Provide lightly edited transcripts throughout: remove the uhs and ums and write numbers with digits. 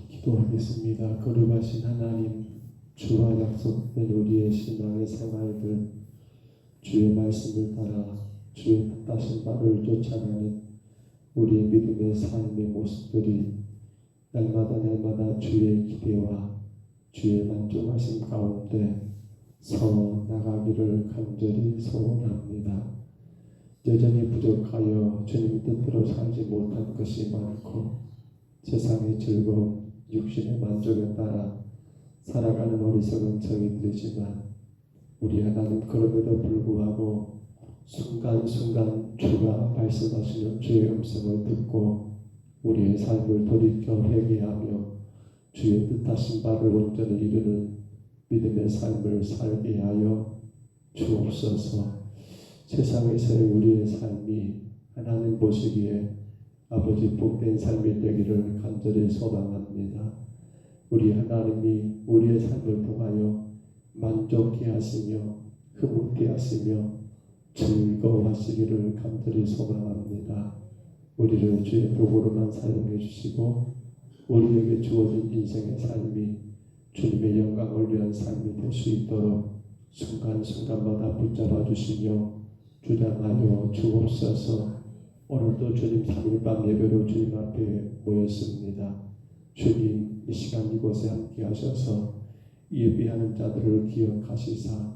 기도하겠습니다. 거룩하신 하나님, 주와 약속된 우리의 신앙의 생활들, 주의 말씀을 따라 주의 뜻하신 바를 쫓아가는 우리의 믿음의 삶의 모습들이 날마다 주의 기대와 주의 만족하심 가운데 서 나가기를 간절히 소원합니다. 여전히 부족하여 주님 뜻대로 살지 못한 것이 많고 세상의 즐거움, 육신의 만족에 따라 살아가는 어리석은 저희들이지만 우리 하나님, 그럼에도 불구하고 순간순간 주가 말씀하시는 주의 음성을 듣고 우리의 삶을 돌이켜 회개하며 주의 뜻하신 바를 온전히 이루는 믿음의 삶을 살게 하여 주옵소서. 세상에서의 우리의 삶이 하나님 보시기에 아버지 복된 삶이 되기를 간절히 소망합니다. 우리 하나님이 우리의 삶을 통하여 만족해 하시며 흐뭇게 하시며 즐거워하시기를 간절히 소망합니다. 우리를 주의 도구로만 사용해 주시고 우리에게 주어진 인생의 삶이 주님의 영광을 위한 삶이 될 수 있도록 순간순간마다 붙잡아 주시며 주장하여 주옵소서. 오늘도 주님 3일밤 예배로 주님 앞에 모였습니다. 주님, 이 시간 이곳에 함께 하셔서 예배하는 자들을 기억하시사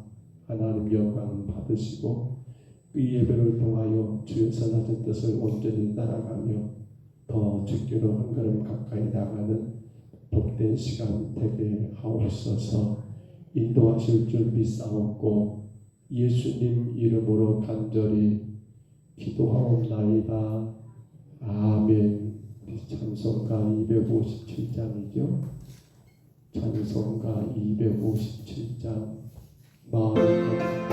하나님 영광 받으시고 그 예배를 통하여 주의 선하신 뜻을 온전히 따라가며 더 주께로 한 걸음 가까이 나가는 복된 시간 되게 하옵소서. 인도하실 줄 믿사옵고 예수님 이름으로 간절히 기도하옵나이다. 아멘. 찬송가 257장이죠. 찬송가 257장 마음을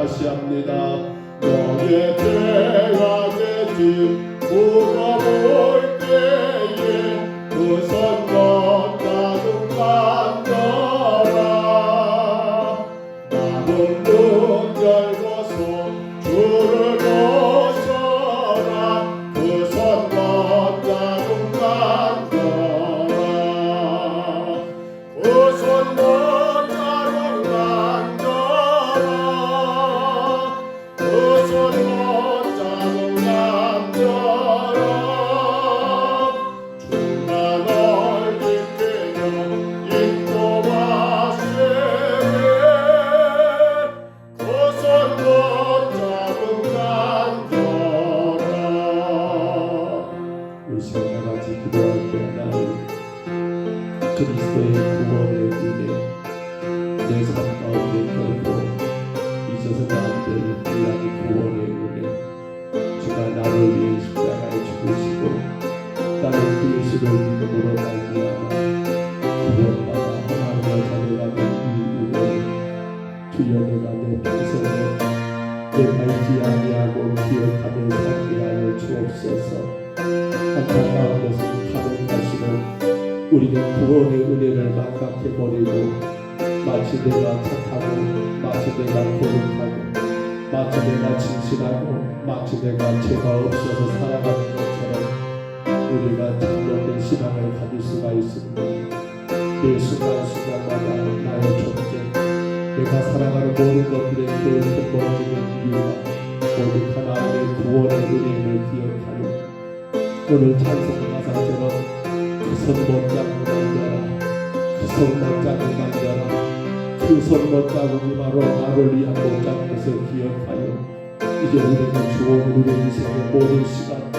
다시 합니다. 너의 대가겠지 무거울 때에 그 손 못잡은 만져라. 나는 눈 열고서 주를 보셔라. 그 손 못잡은 만져라. 그 손 못잡은 만져라. 그 손 못잡은 만져라. 주가 널 지키며 인도하시네. 그 손 못잡은 만져라. 이 시간 다같이 기도할 때 나의 그리스도의 구원의 은혜 내 삶 가운데 결코 잊어서는 안 될 귀한 구원의 은혜 주가 나를 위해 십자가에 죽으시고 나는 그 예수를 믿음으로 말미암아 구원받아 하나님의 자녀가 된 이 은혜를 주여 내가 내 평생에 내가 잊지 아니하고 기억하며 살게 하여 주옵소서. 안타까운 것은 가면 갈수록 우리는 구원의 은혜를 망각해버리고 마치 내가 착하고 마치 내가 거룩하고 마치 내가 진실하고 마치 내가 죄가 없어서 살아가는 것처럼 우리가 참된 신앙을 가질 수가 있습니다. 매 순간순간마다 나의 존재 내가 살아가는 모든 것들의 그 근본적인 이유가 오직 하나님의 구원의 은혜를 기억하여 오늘 찬송 가사처럼 그 손 못잡고 만져라. 그 손 못잡고 만져라. 그 손 못잡음이 바로 나를 위한 못잡은 것을 기억하여 이제 우리에게 주어진 우리 인생의 모든 시간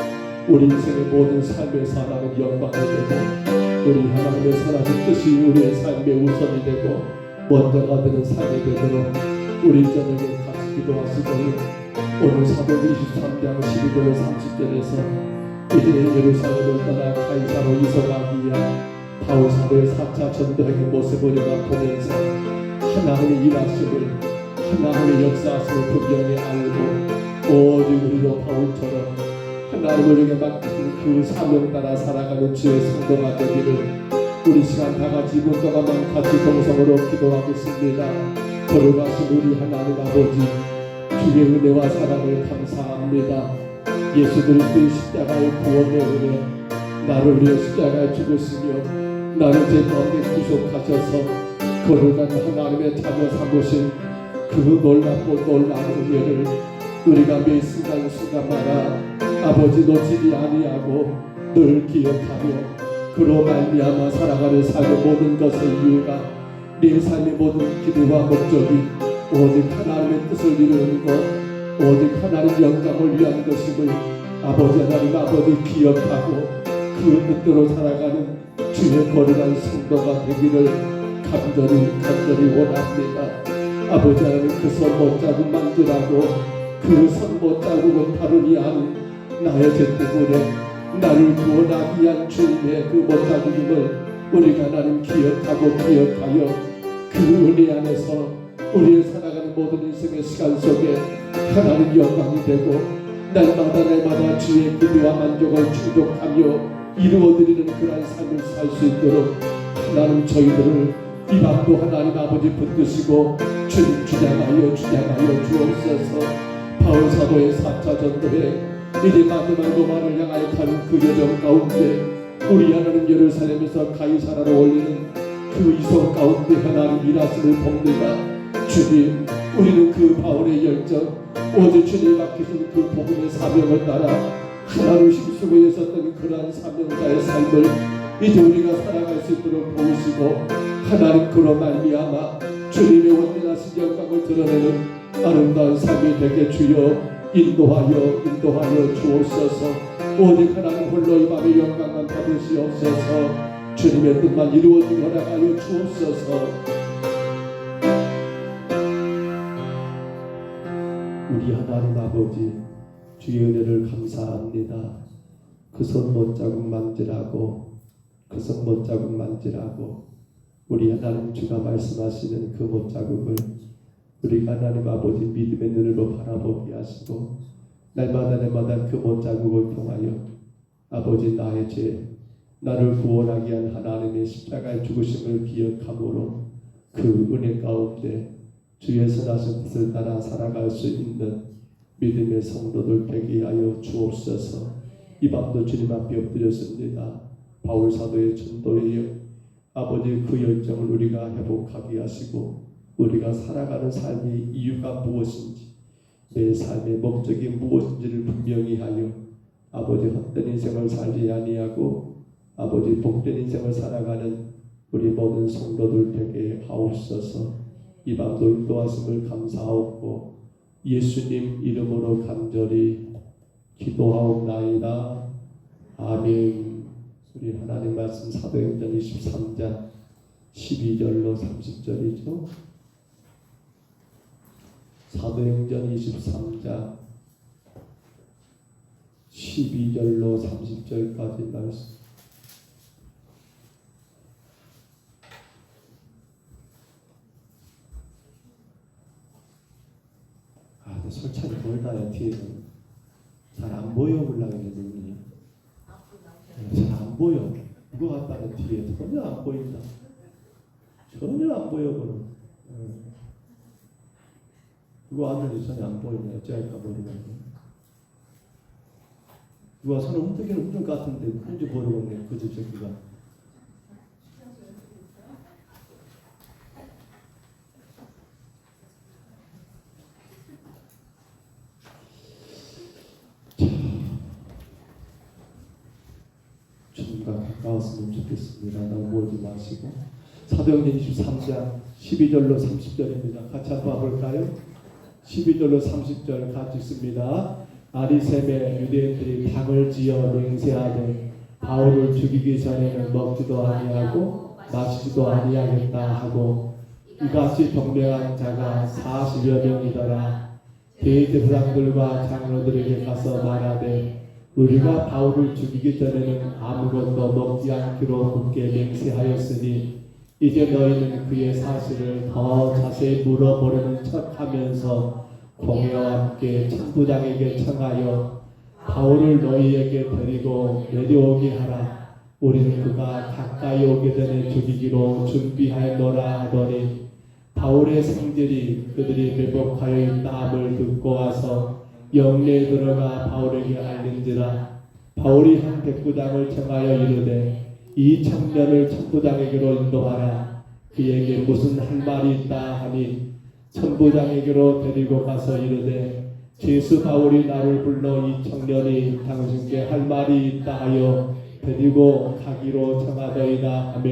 우리 인생의 모든 삶의 살아가는 영광이 되고 우리 하나님의 선하신 뜻이 우리의 삶의 우선이 되고 먼저가 되는 삶이 되도록 우리 저녁에 같이 기도하시고요. 오늘 사도행 23장 12절 30절에서 이제 예루살렘을 떠나 가이사로 이송하기 위한 바울 사도의 4차 전도행의 모습을 우리가 보면서 하나님의 일하심을 하나님의 역사하심을 분명히 알고 오직 우리도 바울처럼 하나님을 우리에게 맡긴 그 사명 따라 살아가는 주의 성도가 되기를 우리 시간 다같이 2분 동안만 같이 동성으로 기도하겠습니다. 거룩하신 우리 하나님 아버지 주의 은혜와 사랑을 감사합니다. 예수 그리스도의 십자가의 구원의 은혜 나를 위해 십자가에 죽으시며 나를 죄 가운데 구속하셔서 거룩한 하나님의 자녀 삼으신 그 놀랍고 놀라운 은혜를 우리가 매 순간순간마다 아버지 놓치지 아니하고 늘 기억하며 그로 말미암아 살아가는 삶의 모든 것의 이유가 내 삶의 모든 기도와 목적이 오직 하나님의 뜻을 이루는 것 오직 하나님 영광을 위한 것임을 아버지 하나님 아버지 기억하고 그 뜻대로 살아가는 주의 거룩한 성도가 되기를 간절히 원합니다. 아버지 하나님 그 손 못잡은 만지라고 그 손 못잡은 다름이 아닌 나의 죄 때문에 나를 구원하기 위한 주님의 그 못잡음을 우리가 하나님 기억하고 기억하여 그 은혜 안에서 우리의 살아가는 모든 인생의 시간 속에 하나님 영광이 되고 날마다 주의 기도와 만족을 충족하며 이루어드리는 그러한 삶을 살 수 있도록 하나님 저희들을 이 밤도 하나님 아버지 붙드시고 주님 주장하여 주옵소서. 바울 사도의 4차 전도회 이제 마지막 로마를 향하여 가는 그 여정 가운데 우리 하나님 예루살렘에서 가이사라로 올리는 그 이송 가운데 하나님 일하심을 봅니다. 주님 우리는 그 바울의 열정 오직 주님이 맡기신 그 복음의 사명을 따라 하나님 힘쓰고 있었던 그러한 사명자의 삶을 이제 우리가 살아갈 수 있도록 도우시고 하나님 그로 말미암아 주님의 원대하신 영광을 드러내는 아름다운 삶이 되게 주여 인도하여 주옵소서. 오직 하나님 홀로 이 밤의 영광만 받으시옵소서. 주님의 뜻만 이루어지게 허락하여 주옵소서. 우리 하나님 아버지 주의 은혜를 감사합니다. 그 손 못자국 만지라고 그 손 못자국 만지라고 우리 하나님 주가 말씀하시는 그 못자국을 우리가 하나님 아버지 믿음의 눈으로 바라보게 하시고 날마다 그 못자국을 통하여 아버지 나의 죄 나를 구원하기 위한 하나님의 십자가의 죽으심을 기억함으로 그 은혜 가운데 주의 선하신 뜻을 따라 살아갈 수 있는 믿음의 성도들 되게 하여 주옵소서. 이 밤도 주님 앞에 엎드렸습니다. 바울 사도의 전도의 아버지 그 열정을 우리가 회복하게 하시고 우리가 살아가는 삶의 이유가 무엇인지 내 삶의 목적이 무엇인지를 분명히 하여 아버지 헛된 인생을 살지 아니하고 아버지 복된 인생을 살아가는 우리 모든 성도들 되게 하옵소서. 이 밤도 인도하심을 감사하옵고 예수님 이름으로 간절히 기도하옵나이다. 아멘. 우리 하나님 말씀 사도행전 23장 12절로 30절이죠. 사도행전 23장 12절로 30절까지 말씀. 설찬이 멀다요. 뒤에는 잘 안 보여 올라가는 눈이 잘 안 보여. 이거 같다는 뒤에 전혀 안 보인다. 전혀 안 보여 보는. 이거 하늘이 전혀 안 보이네. 어찌할까 모르겠네. 누가 손을 훔치기는 훔친 것 같은데 뭔지 모르겠네. 그저 저기가. 주님과 가까웠으면 좋겠습니다. 너무 멀지 마시고 사도행전 23장 12절로 30절입니다. 같이 한번 볼까요? 12절로 30절 같이 읽습니다. 아리셈의 유대인들이 당을 지어 맹세하되 바울을 죽이기 전에는 먹지도 아니하고 마시지도 아니하겠다 하고 이같이 동맹한 자가 40여 명이더라. 대제사장들과 장로들에게 가서 말하되 우리가 바울을 죽이기 전에는 아무것도 먹지 않기로 굳게 맹세하였으니 이제 너희는 그의 사실을 더 자세히 물어보려는 척하면서 공회와 함께 천부장에게 청하여 바울을 너희에게 데리고 내려오게 하라. 우리는 그가 가까이 오기 전에 죽이기로 준비하였노라 하더니 바울의 생질이 그들이 매복하여 있다함을 듣고 와서 영내에 들어가 바울에게 알린지라. 바울이 한 백부장을 청하여 이르되 이 청년을 천부장에게로 인도하라. 그에게 무슨 할 말이 있다 하니 천부장에게로 데리고 가서 이르되 제수 바울이 나를 불러 이 청년이 당신께 할 말이 있다 하여 데리고 가기로 청하더이다 하며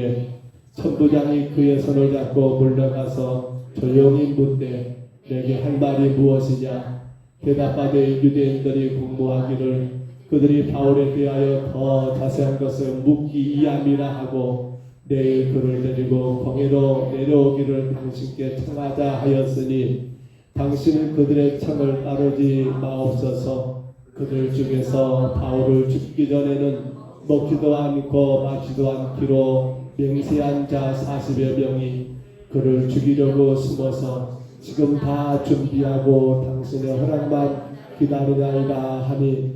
천부장이 그의 손을 잡고 물러가서 조용히 묻되 내게 할 말이 무엇이냐. 대답하되 유대인들이 궁무하기를 그들이 바울에 대하여 더 자세한 것을 묻기 이함이라 하고 내일 그를 데리고 공회로 내려오기를 당신께 청하자 하였으니 당신은 그들의 청을 따르지 마옵소서. 그들 중에서 바울을 죽기 전에는 먹지도 않고 마시지도 않기로 맹세한 자 40여 명이 그를 죽이려고 숨어서 지금 다 준비하고 당신의 허락만 기다리나이다 하니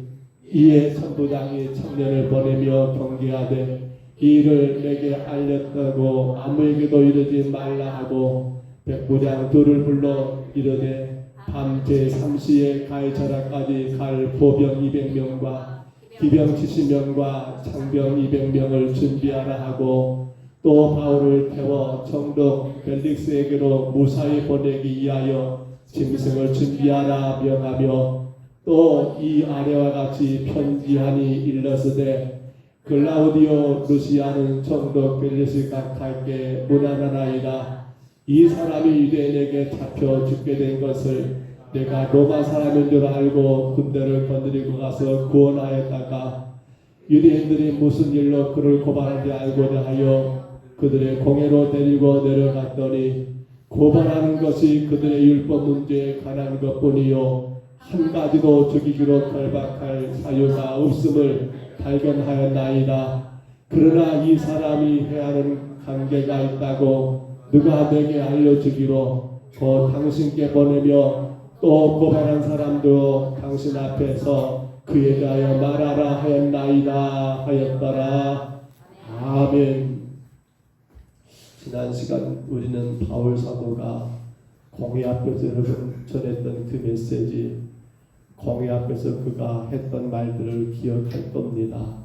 이에 천부장이 청년을 보내며 경계하되 이 일을 내게 알렸다고 아무에게도 이르지 말라 하고 백부장 둘을 불러 이르되 밤 제3시에 가이사랴까지 갈 보병 200명과 기병 70명과 창병 200명을 준비하라 하고 또 바울을 태워 총독 벨릭스에게로 무사히 보내기 위하여 짐승을 준비하라 명하며 또 이 아래와 같이 편지하니 일러스되 글라우디오 루시아는 총독 벨릭스 각하께 문안하나이다. 이 사람이 유대인에게 잡혀 죽게 된 것을 내가 로마 사람인 줄 알고 군대를 건드리고 가서 구원하였다가 유대인들이 무슨 일로 그를 고발하지 알고자 하여 그들의 공회로 데리고 내려갔더니 고발하는 것이 그들의 율법 문제에 관한 것뿐이요 한 가지도 죽이기로 결박할 사유가 없음을 발견하였나이다. 그러나 이 사람이 해하는 관계가 있다고 누가 내게 알려주기로 곧 당신께 보내며 또 고발한 사람도 당신 앞에서 그에 대하여 말하라 하였나이다 하였더라. 아멘. 지난 시간 우리는 바울 사도가 공회 앞에서 여러분 전했던 그 메시지, 공회 앞에서 그가 했던 말들을 기억할 겁니다.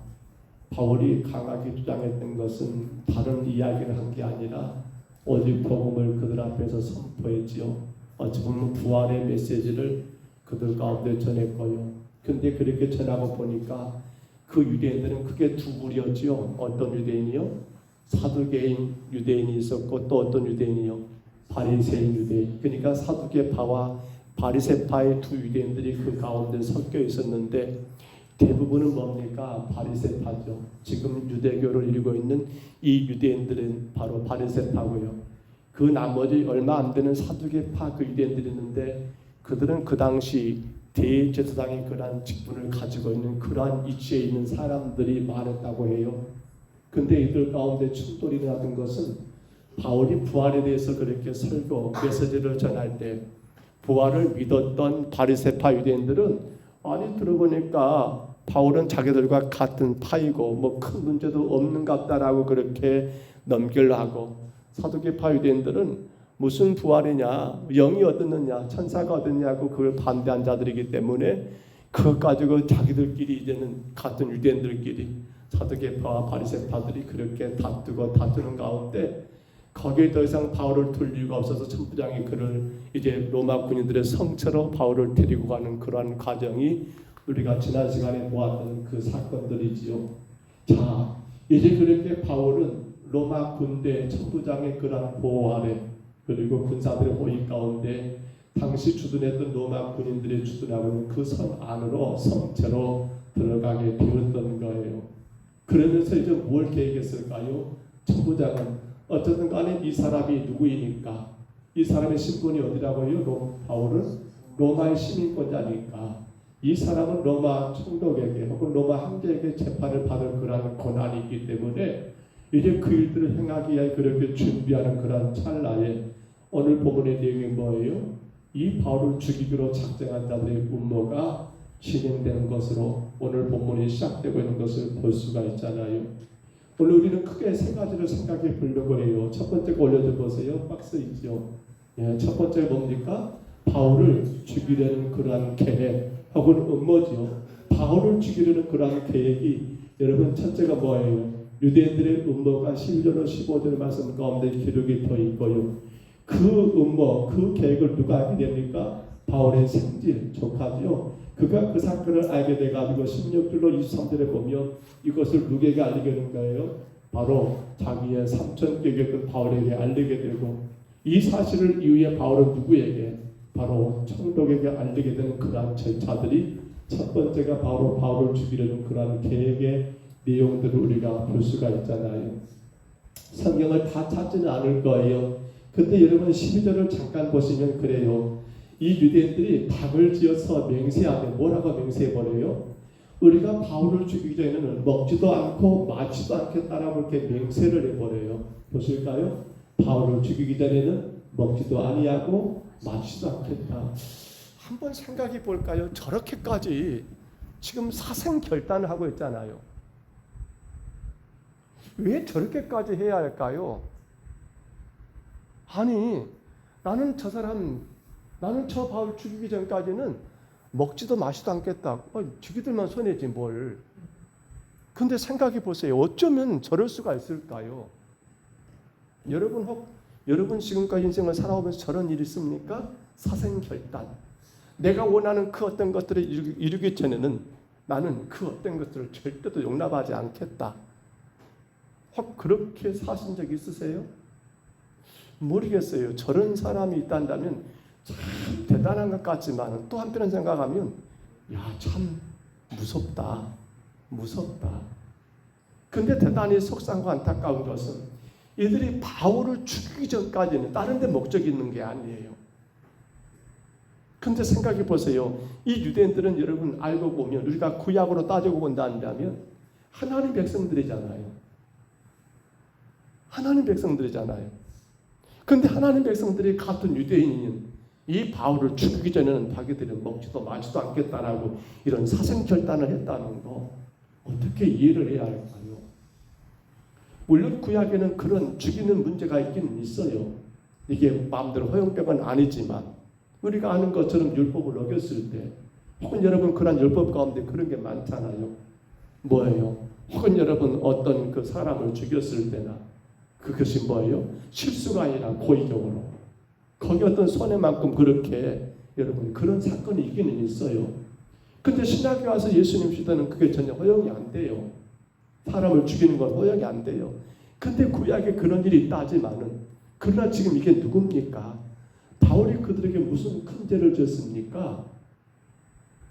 바울이 강하게 주장했던 것은 다른 이야기를 한 게 아니라 오직 복음을 그들 앞에서 선포했지요. 어찌 보면 부활의 메시지를 그들 가운데 전했고요. 근데 그렇게 전하고 보니까 그 유대인들은 크게 두 부류였지요. 어떤 유대인이요? 사두개인 유대인이 있었고 또 어떤 유대인이요? 바리새인 유대인. 그러니까 사두개파와 바리새파의 두 유대인들이 그 가운데 섞여 있었는데 대부분은 뭡니까? 바리새파죠. 지금 유대교를 이루고 있는 이 유대인들은 바로 바리새파고요. 그 나머지 얼마 안 되는 사두개파 그 유대인들이 있는데 그들은 그 당시 대제사장의 그러한 직분을 가지고 있는 그러한 위치에 있는 사람들이 많았다고 해요. 근데 이들 가운데 충돌이 일어났던 것은 바울이 부활에 대해서 그렇게 설교, 메시지를 전할 때 부활을 믿었던 바리새파 유대인들은 아니 들어보니까 바울은 자기들과 같은 파이고 뭐 큰 문제도 없는 것 같다라고 그렇게 넘기려 하고 사두개파 유대인들은 무슨 부활이냐, 영이 어떻느냐, 천사가 어떻냐고 그걸 반대한 자들이기 때문에 그것 가지고 자기들끼리 이제는 같은 유대인들끼리 사두개파와 바리새파들이 그렇게 다투는 가운데 거기에 더 이상 바울을 둘 이유가 없어서 천부장이 그를 이제 로마 군인들의 성체로 바울을 데리고 가는 그러한 과정이 우리가 지난 시간에 보았던 그 사건들이지요. 자, 이제 그렇게 바울은 로마 군대 천부장의 그러한 보호 아래 그리고 군사들의 호위 가운데 당시 주둔했던 로마 군인들이 주둔하고 있는 그 성 안으로 성체로 들어가게 되었던 거예요. 그러면서 이제 뭘 계획했을까요? 천부장은 어쨌든 간에 이 사람이 누구이니까 이 사람의 신분이 어디라고요? 바울은 로마의 시민권자니까 이 사람은 로마 총독에게 혹은 로마 황제에게 재판을 받을 그런 권한이 있기 때문에 이제 그 일들을 행하기 위해 그렇게 준비하는 그런 찰나에 오늘 본문의 내용이 뭐예요? 이 바울을 죽이기로 작정한 자들의 음모가 진행되는 것으로 오늘 본문이 시작되고 있는 것을 볼 수가 있잖아요. 오늘 우리는 크게 세 가지를 생각해 보려고 해요. 첫 번째 거 올려줘 보세요. 박스 있죠. 예, 첫 번째 뭡니까? 바울을 죽이려는 그러한 계획 혹은 음모죠. 바울을 죽이려는 그러한 계획이 여러분 첫째가 뭐예요? 유대인들의 음모가 11절로 15절 말씀 가운데 기록이 더 있고요. 그 음모, 그 계획을 누가 알게 됩니까? 바울의 생질, 조카죠. 그가 그 사건을 알게 돼가지고 16절로 23절에 보면 이것을 누구에게 알리게 되는 거예요? 바로 자기의 삼촌에게 바울에게 알리게 되고 이 사실을 이후에 바울은 누구에게? 바로 총독에게 알리게 되는 그러한 절차들이 첫 번째가 바로 바울을 죽이려는 그러한 계획의 내용들을 우리가 볼 수가 있잖아요. 성경을 다 찾지는 않을 거예요. 근데 여러분 12절을 잠깐 보시면 그래요. 이 유대인들이 답을 지어서 맹세하되 뭐라고 맹세해버려요? 우리가 바울을 죽이기 전에는 먹지도 않고 마시지도 않겠다라고 이렇게 맹세를 해버려요. 보실까요? 바울을 죽이기 전에는 먹지도 아니하고 마시지도 않겠다. 한번 생각해 볼까요? 저렇게까지 지금 사생결단을 하고 있잖아요. 왜 저렇게까지 해야 할까요? 아니 나는 저 바울 죽이기 전까지는 먹지도 마시지도 않겠다. 죽이들만 손해지 뭘. 근데 생각해 보세요. 어쩌면 저럴 수가 있을까요? 여러분 지금까지 인생을 살아오면서 저런 일이 있습니까? 사생결단. 내가 원하는 그 어떤 것들을 이루기 전에는 나는 그 어떤 것들을 절대로 용납하지 않겠다. 혹 그렇게 사신 적 있으세요? 모르겠어요. 저런 사람이 있단다면 참 대단한 것 같지만 또 한편은 생각하면 참 무섭다. 근데 대단히 속상하고 안타까운 것은 이들이 바울을 죽이기 전까지는 다른 데 목적이 있는 게 아니에요. 근데 생각해 보세요. 이 유대인들은 여러분 알고 보면 우리가 구약으로 따지고 본다면 하나님 백성들이잖아요. 근데 하나님 백성들이 같은 유대인인 이 바울을 죽이기 전에는 자기들은 먹지도 마지도 않겠다라고 이런 사생결단을 했다는 거 어떻게 이해를 해야 할까요? 물론 구약에는 그런 죽이는 문제가 있기는 있어요. 이게 마음대로 허용병은 아니지만 우리가 아는 것처럼 율법을 어겼을 때 혹은 여러분 그런 율법 가운데 그런 게 많잖아요. 뭐예요? 혹은 여러분 어떤 그 사람을 죽였을 때나 그것이 뭐예요? 실수가 아니라 고의적으로 거기 어떤 손해만큼 그렇게 여러분 그런 사건이 있기는 있어요. 근데 신학에 와서 예수님 시대는 그게 전혀 허용이 안 돼요. 사람을 죽이는 건 허용이 안 돼요. 근데 구약에 그런 일이 있다 하지만은 그러나 지금 이게 누굽니까? 바울이 그들에게 무슨 큰 죄를 졌습니까?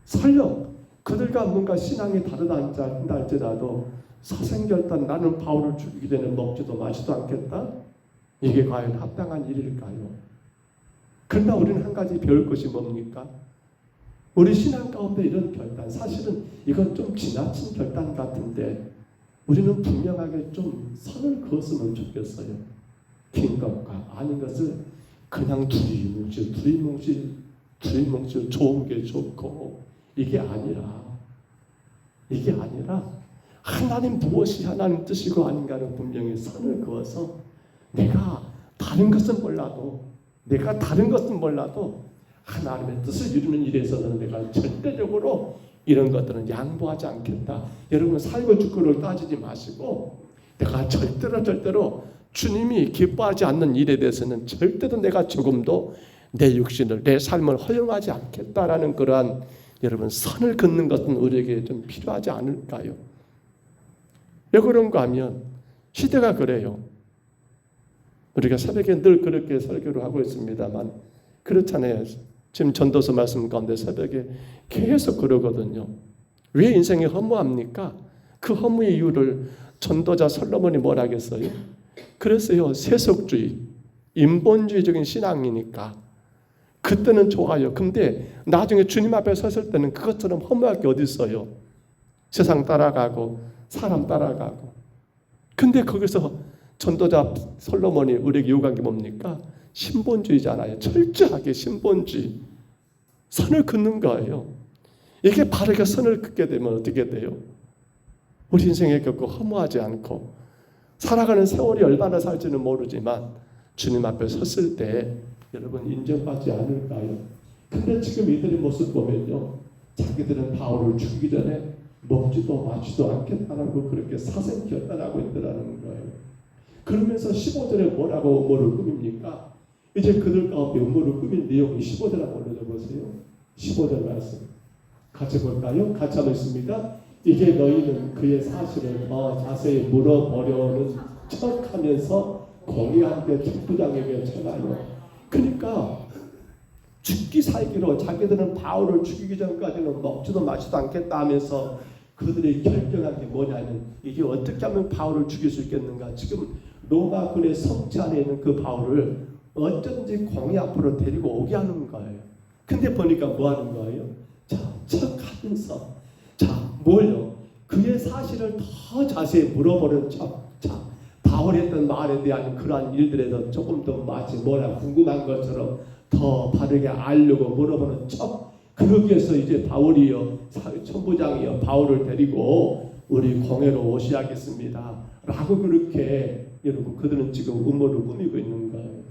설령 그들과 뭔가 신앙이 다르다 할지라도 사생결단 나는 바울을 죽이기 전에 먹지도 마시도 않겠다? 이게 과연 합당한 일일까요? 그러나 우리는 한 가지 배울 것이 뭡니까? 우리 신앙 가운데 이런 결단, 사실은 이건 좀 지나친 결단 같은데 우리는 분명하게 좀 선을 그었으면 좋겠어요. 긴 것과 아닌 것을 그냥 두리뭉실 좋은 게 좋고 이게 아니라 하나님 무엇이 하나님 뜻이고 아닌가를 분명히 선을 그어서 내가 다른 것은 몰라도 하나님의 뜻을 이루는 일에서는 내가 절대적으로 이런 것들은 양보하지 않겠다. 여러분 살고 죽고를 따지지 마시고 내가 절대로 주님이 기뻐하지 않는 일에 대해서는 절대로 내가 조금도 내 육신을 내 삶을 허용하지 않겠다라는 그러한 여러분 선을 긋는 것은 우리에게 좀 필요하지 않을까요? 왜 그런가 하면 시대가 그래요. 우리가 새벽에 늘 그렇게 설교를 하고 있습니다만 그렇잖아요. 지금 전도서 말씀 가운데 새벽에 계속 그러거든요. 왜 인생이 허무합니까? 그 허무의 이유를 전도자 솔로몬이 뭐라 하겠어요? 그랬어요. 세속주의, 인본주의적인 신앙이니까 그때는 좋아요. 근데 나중에 주님 앞에 섰을 때는 그것처럼 허무할 게 어디 있어요? 세상 따라가고 사람 따라가고. 근데 거기서 전도자 솔로몬이 우리에게 요구한 게 뭡니까? 신본주의잖아요. 철저하게 신본주의. 선을 긋는 거예요. 이게 바르게 선을 긋게 되면 어떻게 돼요? 우리 인생에 겪고 허무하지 않고 살아가는 세월이 얼마나 살지는 모르지만 주님 앞에 섰을 때 여러분 인정받지 않을까요? 근데 지금 이들의 모습 보면요. 자기들은 바울을 죽이기 전에 먹지도 마시지도 않겠다라고 그렇게 사생결단하고 있더라는 거예요. 그러면서 15절에 뭐를 꾸밉니까? 이제 그들 가운데 음모를 꾸민 내용이 15절 한번 올려보세요. 15절 말씀 같이 볼까요? 같이 한번 있습니다. 이제 너희는 그의 사실을 더 자세히 물어보려는 척하면서 공의함께 천부장에게 전하여. 그러니까 죽기 살기로 자기들은 바울을 죽이기 전까지는 먹지도 마시도 않겠다 하면서 그들이 결정한 게 뭐냐면 이게 어떻게 하면 바울을 죽일 수 있겠는가. 지금 로마군의 성체 안에 있는 그 바울을 어쩐지 공의 앞으로 데리고 오게 하는 거예요. 근데 보니까 뭐 하는 거예요? 자, 척하면서 뭘요? 그의 사실을 더 자세히 물어보는 척. 자, 바울이 했던 말에 대한 그러한 일들에서 조금 더 마치 궁금한 것처럼 더 바르게 알려고 물어보는 척. 그러기 위해서 이제 바울이요, 천부장이요, 바울을 데리고 우리 공회로 오셔야겠습니다. 라고 그렇게 여러분 그들은 지금 음모를 꾸미고 있는 거예요.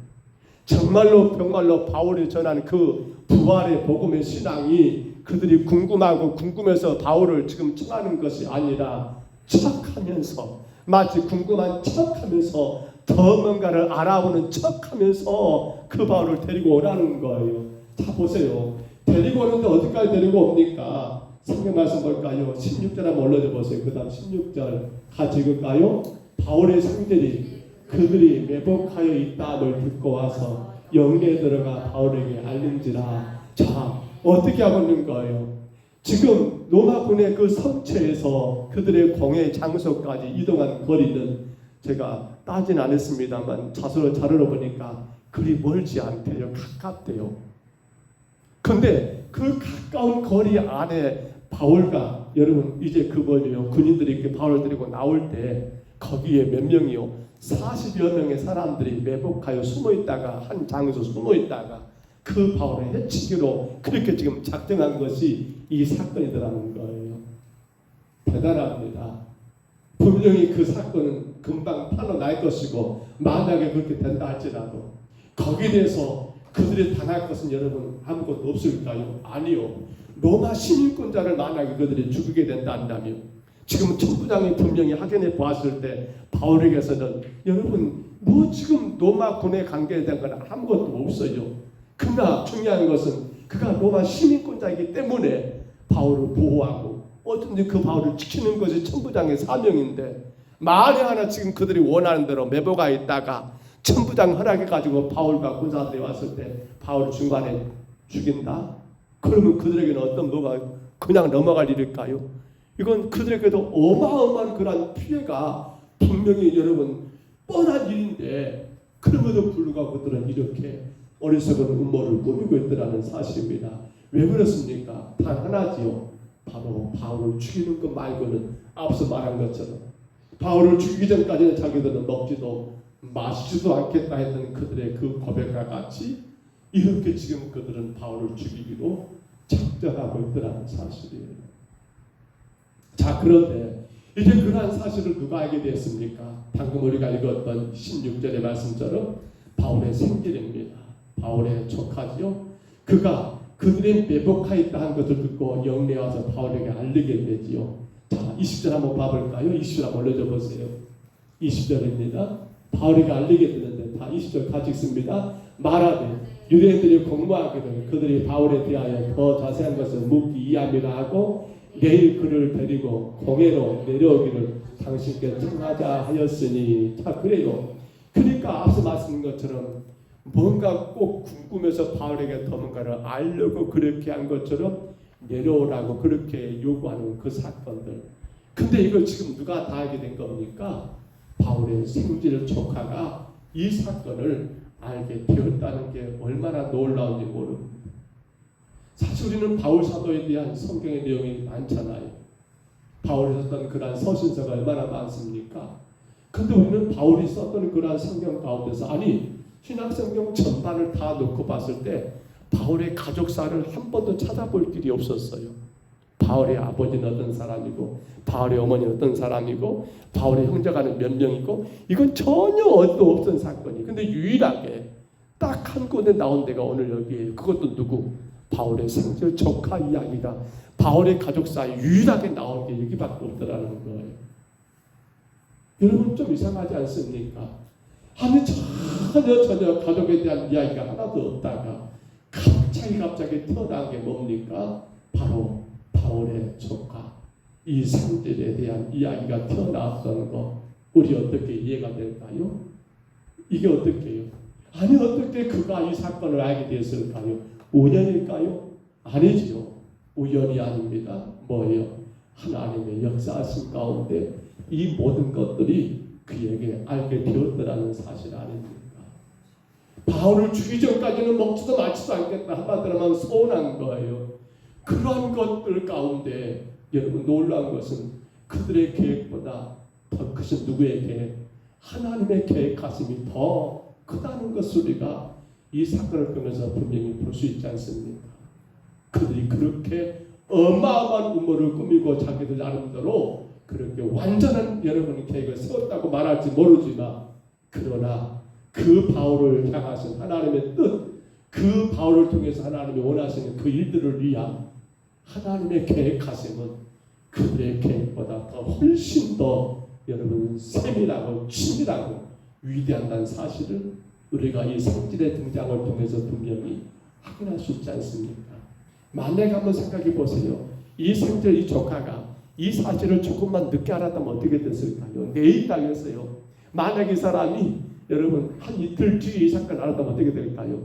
정말로 바울이 전한 그 부활의 복음의 신앙이 그들이 궁금해서 바울을 지금 청하는 것이 아니라 척하면서 마치 궁금한 척하면서 더 뭔가를 알아보는 척하면서 그 바울을 데리고 오라는 거예요. 자 보세요. 데리고 오는데 어디까지 데리고 옵니까? 성경 말씀 볼까요? 16절 한번 올려줘 보세요. 그 다음 16절 같이 읽을까요? 바울의 상들이 그들이 매복하여 있다함을 듣고 와서 영내에 들어가 바울에게 알린지라. 자 어떻게 하고 있는 거예요? 지금 로마군의 그 성체에서 그들의 공회 장소까지 이동한 거리는 제가 따진 않았습니다만 자료로 보니까 그리 멀지 않대요. 가깝대요. 근데 그 가까운 거리 안에 바울과 여러분 이제 그 군인들이 이렇게 바울을 데리고 나올 때 거기에 몇 명이요? 40여 명의 사람들이 매복하여 숨어있다가 한 장소 숨어있다가 그 바울을 해치기로 그렇게 지금 작정한 것이 이 사건이더라는 거예요. 대단합니다. 분명히 그 사건은 금방 판어날 것이고 만약에 그렇게 된다 할지라도 거기에 대해서 그들이 당할 것은 여러분 아무것도 없을까요? 아니요. 로마 시민권자를 만약에 그들이 죽이게 된다 한다면 지금 천부장이 분명히 확인해 보았을 때 바울에게서는 여러분 뭐 지금 로마 군에 관계된 건 아무것도 없어요. 그러나 중요한 것은 그가 로마 시민권자이기 때문에 바울을 보호하고 어쩐지 그 바울을 지키는 것이 천부장의 사명인데 만에 하나 지금 그들이 원하는 대로 매복가 있다가 천부장 허락해가지고 바울과 군사들이 왔을 때 바울을 중간에 죽인다? 그러면 그들에게는 어떤 뭐가 그냥 넘어갈 일일까요? 이건 그들에게도 어마어마한 그런 피해가 분명히 여러분 뻔한 일인데 그럼에도 불구하고 그들은 이렇게 어리석은 음모를 꾸미고 있더라는 사실입니다. 왜 그렇습니까? 단 하나지요. 바로 바울을 죽이는 것 말고는 앞서 말한 것처럼 바울을 죽이기 전까지는 자기들은 먹지도 마시지도 않겠다 했던 그들의 그 고백과 같이 이렇게 지금 그들은 바울을 죽이기로 작정하고 있더라는 사실이에요. 자, 그런데 이제 그러한 사실을 누가 알게 됐습니까? 방금 우리가 읽었던 16절의 말씀처럼 바울의 생질입니다. 바울의 조카지요. 그가 그들이 매복하여 있다 한 것을 듣고 영내에 와서 바울에게 알리게 되지요. 자, 20절 한번 봐볼까요? 20절 한번 올려줘 보세요. 20절입니다. 바울에게 알리게 되는데 다 20절 같이 읽습니다. 말하되 유대인들이 공모하기를 그들이 바울에 대하여 더 자세한 것을 묻기 이함이라 하고 내일 그를 데리고 공회로 내려오기를 당신께 청하자 하였으니. 자, 그래요. 그러니까 앞서 말씀드린 것처럼 뭔가 꼭 궁금해서 바울에게 더 뭔가를 알려고 그렇게 한 것처럼 내려오라고 그렇게 요구하는 그 사건들. 근데 이걸 지금 누가 다 알게 된 겁니까? 바울의 생질 조카가 이 사건을 알게 되었다는 게 얼마나 놀라운지 모릅니다. 사실 우리는 바울 사도에 대한 성경의 내용이 많잖아요. 바울이 썼던 그러한 서신서가 얼마나 많습니까? 근데 우리는 바울이 썼던 그러한 성경 가운데서 아니 신약성경 전반을 다 놓고 봤을 때 바울의 가족사를 한 번도 찾아볼 길이 없었어요. 바울의 아버지는 어떤 사람이고 바울의 어머니는 어떤 사람이고 바울의 형제가는 몇 명이고 이건 전혀 어디도 없던 사건이. 근데 유일하게 딱 한 군데 나온 데가 오늘 여기에요. 그것도 누구? 바울의 생질 조카 이야기가 바울의 가족사에 유일하게 나온 게 여기밖에 없더라는 거예요. 여러분 좀 이상하지 않습니까? 아니 전혀 가족에 대한 이야기가 하나도 없다가 갑자기 태어난 게 뭡니까? 바로 바울의 조카 이 생질에 대한 이야기가 튀어나왔던 거 우리 어떻게 이해가 될까요? 이게 어떻게 해요? 아니 어떻게 그가 이 사건을 알게 되었을까요? 우연일까요? 아니지요. 우연이 아닙니다. 뭐예요? 하나님의 역사하신 가운데 이 모든 것들이 그에게 알게 되었더라는 사실 아닙니까? 바울을 죽이기 전까지는 먹지도 마치도 않겠다. 한마디로 하면 서운한 거예요. 그러한 것들 가운데 여러분 놀라운 것은 그들의 계획보다 더 크신 누구의 계획? 하나님의 계획하심이 더 크다는 것을 우리가 이 사건을 통해서 분명히 볼 수 있지 않습니까? 그들이 그렇게 어마어마한 음모를 꾸미고 자기들 나름대로 그렇게 완전한 여러분의 계획을 세웠다고 말할지 모르지만 그러나 그 바울을 향하신 하나님의 뜻, 그 바울을 통해서 하나님이 원하시는 그 일들을 위한 하나님의 계획하심은 그들의 계획보다 더 훨씬 더 여러분 세밀하고 치밀하고 위대하다는 사실을 우리가 이 생질의 등장을 통해서 분명히 확인할 수 있지 않습니까? 만약에 한번 생각해 보세요. 이 생질 이 조카가 이 사실을 조금만 늦게 알았다면 어떻게 됐을까요? 내일 당했어요. 만약 이 사람이 여러분 한 이틀 뒤에 이 사건을 알았다면 어떻게 될까요?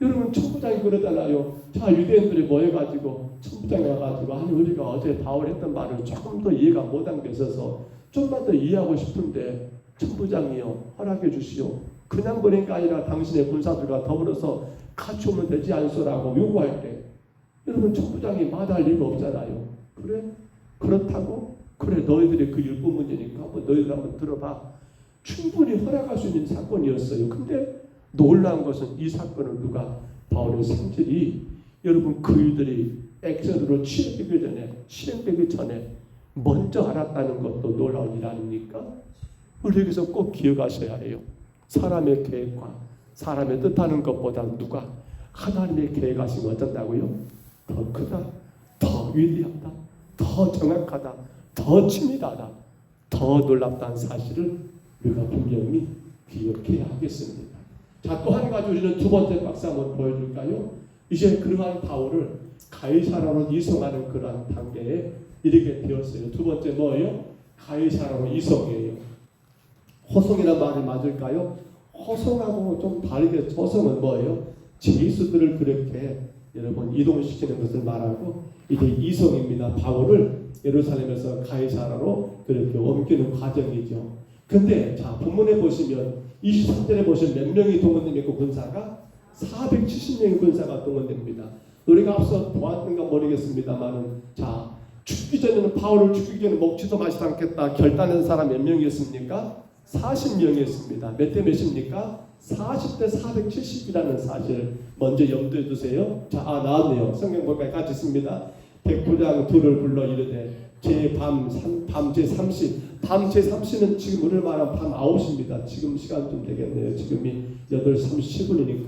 여러분 천부장이 그러잖아요. 자 유대인들이 모여가지고 천부장이 와가지고 아니 우리가 어제 바울 했던 말을 조금 더 이해가 못한 게 있어서 좀만 더 이해하고 싶은데 천부장이요 허락해 주시오. 그냥 보낸 게 아니라 당신의 군사들과 더불어서 같이 오면 되지 않소라고 요구할 때 여러분 천부장이 마다할 리가 없잖아요. 그래? 그렇다고? 그래 너희들의 그 일부문제니까 한번 너희들 한번 들어봐. 충분히 허락할 수 있는 사건이었어요. 근데 놀라운 것은 이 사건을 누가 바울의 성질이 여러분 그들이 액션으로 실행되기 전에 먼저 알았다는 것도 놀라운 일 아닙니까? 우리 여기서 꼭 기억하셔야 해요. 사람의 계획과 사람의 뜻하는 것보다 누가 하나님의 계획하신 거 어쩐다고요? 더 크다, 더 위대하다, 더 정확하다, 더 치밀하다, 더 놀랍다는 사실을 우리가 분명히 기억해야 하겠습니다. 자, 또 한 가지 우리는 두 번째 박스 한번 보여줄까요? 이제 그러한 바울을 가이사라로 이송하는 그러한 단계에 이르게 되었어요. 두 번째 뭐예요? 가이사라로 이송이에요. 호송이란 말이 맞을까요? 호송하고 좀 다르게 호송은 뭐예요? 제수들을 그렇게 여러분 이동시키는 것을 말하고 이게 이송입니다. 바울을 예루살렘에서 가이사라로 그렇게 옮기는 과정이죠. 근데 자 본문에 보시면 23절에 보시면 몇 명이 동원되고 군사가 470명의 군사가 동원됩니다. 우리가 앞서 보았던가 모르겠습니다만은 자 죽기 전에는 바울을 죽이기 전에 먹지도 마시지 않겠다 결단한 사람 몇 명이었습니까? 40명이었습니다. 몇 대 몇입니까? 40대 470이라는 사실 먼저 염두에 두세요. 자, 나왔네요. 성경 볼까요? 같이 있습니다. 백부장 둘을 불러 이르되 밤 제30 밤 제30은 지금 오늘 말한 밤 9시입니다. 지금 시간 좀 되겠네요. 지금이 8시 30분이니까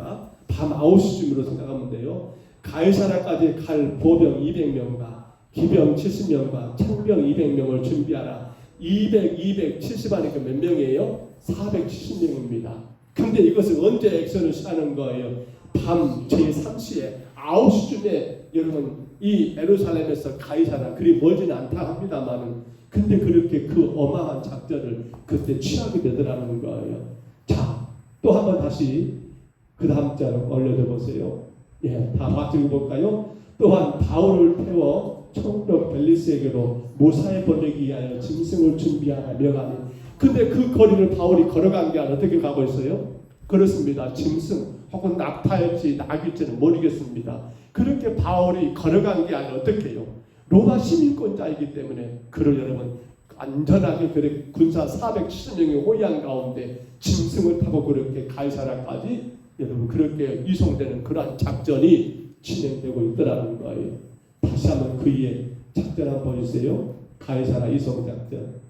밤 9시쯤으로 생각하면 돼요. 가이사라까지 갈 보병 200명과 기병 70명과 창병 200명을 준비하라. 270 하니까 몇 명이에요? 470명입니다. 근데 이것을 언제 액션을 하는 거예요? 밤 제3시에 9시쯤에 여러분 이 예루살렘에서 가이사라 그리 멀지는 않다 합니다만은 근데 그렇게 그 어마어마한 작전을 그때 취하게 되더라는 거예요. 자, 또 한번 다시 그 다음 장 올려줘 보세요. 예, 다 같이 읽어볼까요? 또한 바울을 태워 총독 벨리스에게로 모사에 보내기 위하여 짐승을 준비하라 명하니 근데 그 거리를 바울이 걸어간 게 아니라 어떻게 가고 있어요? 그렇습니다. 짐승 혹은 낙타일지 낙일지는 모르겠습니다. 그렇게 바울이 걸어간 게 아니라 어떻게 해요? 로마 시민권자이기 때문에 그를 여러분 안전하게 그렇게 군사 470명의 호위한 가운데 짐승을 타고 그렇게 가이사라까지 여러분 그렇게 이송되는 그러한 작전이 진행되고 있더라는 거예요. 다시 한번 그의 작전 한번 보세요. 가이사라 이송 작전.